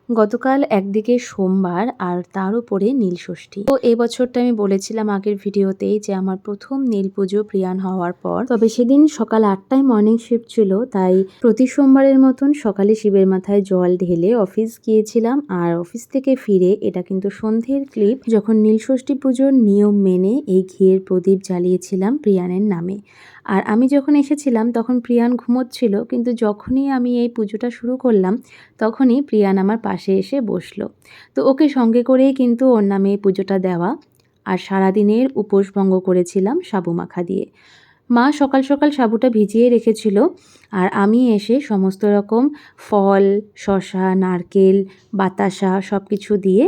গতকাল একদিকে সোমবার আর তার উপরে নীলষষ্ঠী। তো এই বছরটা আমি বলেছিলাম আগের ভিডিওতেই যে আমার প্রথম নীল পুজো প্রিয়ান হওয়ার পর। তবে সেদিন সকাল 8টায় মর্নিং শিফট ছিল, তাই প্রতি সোমবারের মতন সকালে শিবের মাথায় জল ঢেলে অফিস গিয়েছিলাম। আর অফিস থেকে ফিরে, এটা কিন্তু সন্ধ্যের ক্লিপ, যখন নীলষষ্ঠী পুজোর নিয়ম মেনে এই ঘিয়ের প্রদীপ জ্বালিয়েছিলাম প্রিয়ানের নামে। আর আমি যখন এসেছিলাম তখন প্রিয়ান ঘুমোচ্ছিল, কিন্তু যখনই আমি এই পুজোটা শুরু করলাম তখনই প্রিয়ান আমার পাশে এসে বসলো। তো ওকে সঙ্গে করেই কিন্তু ওর নামে এই পুজোটা দেওয়া। আর সারাদিনের উপোস ভঙ্গ করেছিলাম সাবু মাখা দিয়ে। মা সকাল সকাল সাবুটা ভিজিয়ে রেখেছিল, আর আমি এসে সমস্ত রকম ফল, শসা, নারকেল, বাতাসা সব কিছু দিয়ে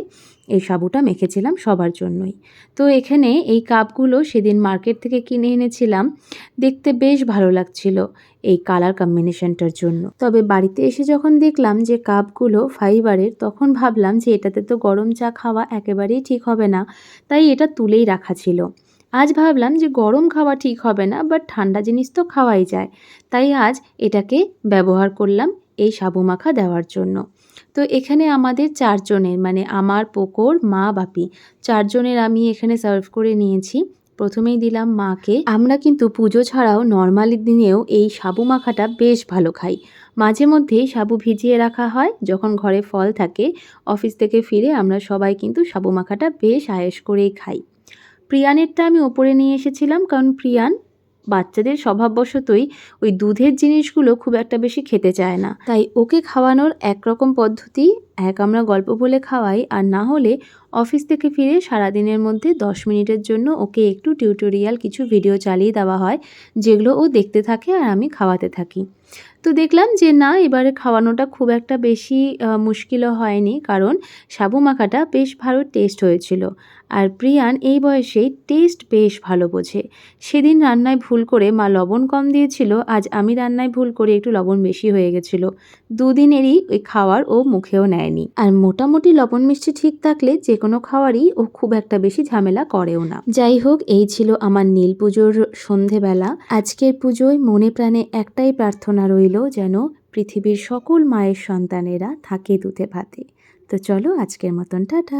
এই সাবুটা মেখেছিলাম সবার জন্যই। তো এখানে এই কাপগুলো সেদিন মার্কেট থেকে কিনে এনেছিলাম, দেখতে বেশ ভালো লাগছিল এই কালার কম্বিনেশনটার জন্য। তবে বাড়িতে এসে যখন দেখলাম যে কাপগুলো ফাইবারের, তখন ভাবলাম যে এটাতে তো গরম চা খাওয়া একেবারেই ঠিক হবে না, তাই এটা তুলেই রাখা ছিল। আজ ভাবলাম যে গরম খাওয়া ঠিক হবে না, বাট ঠান্ডা জিনিস তো খাওয়াই যায়, তাই আজ এটাকে ব্যবহার করলাম এই সাবু মাখা দেওয়ার জন্য। তো এখানে আমাদের 4 জনের, মানে আমার, পোকর, মা, বাপি, 4 জনের আমি এখানে সার্ভ করে নিয়েছি। প্রথমেই দিলাম মাকে। আমরা কিন্তু পুজো ছাড়াও নর্মালি দিনেও এই সাবু মাখাটা বেশ ভালো খাই। মাঝে মধ্যেই সাবু ভিজিয়ে রাখা হয় যখন ঘরে ফল থাকে। অফিস থেকে ফিরে আমরা সবাই কিন্তু সাবু মাখাটা বেশ আয়েশ করেই খাই। প্রিয়ানেরটা আমি ওপরে নিয়ে এসেছিলাম, কারণ প্রিয়ান বাচ্চাদের স্বভাববশতই ওই দুধের জিনিসগুলো খুব একটা বেশি খেতে চায় না, তাই ওকে খাওয়ানোর একরকম পদ্ধতি, এক আমরা গল্প বলে খাওয়াই, আর না হলে অফিস থেকে ফিরে সারাদিনের মধ্যে 10 মিনিটের জন্য ওকে একটু টিউটোরিয়াল কিছু ভিডিও চালিয়ে দেওয়া হয়, যেগুলো ও দেখতে থাকে আর আমি খাওয়াতে থাকি। তো দেখলাম যে না, এবারে খাওয়ানোটা খুব একটা বেশি মুশকিলও হয়নি, কারণ সাবু মাখাটা বেশ ভালো টেস্ট হয়েছিল। আর প্রিয়ান এই বয়সেই টেস্ট বেশ ভালো বোঝে। সেদিন রান্নায় ভুল করে মা লবণ কম দিয়েছিল, আজ আমি রান্নায় ভুল করে একটু লবণ বেশি হয়ে গেছিল। দুদিনেরই ওই খাওয়ার ও মুখেও নেয়নি। আর মোটামুটি লবণ মিষ্টি ঠিক থাকলে যে কোনো খাওয়ারই ও খুব একটা বেশি ঝামেলা করেও না। যাই হোক, এই ছিল আমার নীল পুজোর সন্ধেবেলা। আজকের পুজোয় মনে প্রাণে একটাই প্রার্থনা রইল, যেন পৃথিবীর সকল মায়ের সন্তানেরা থাকে দুধে ভাতে। তো চলো, আজকের মতন টাটা।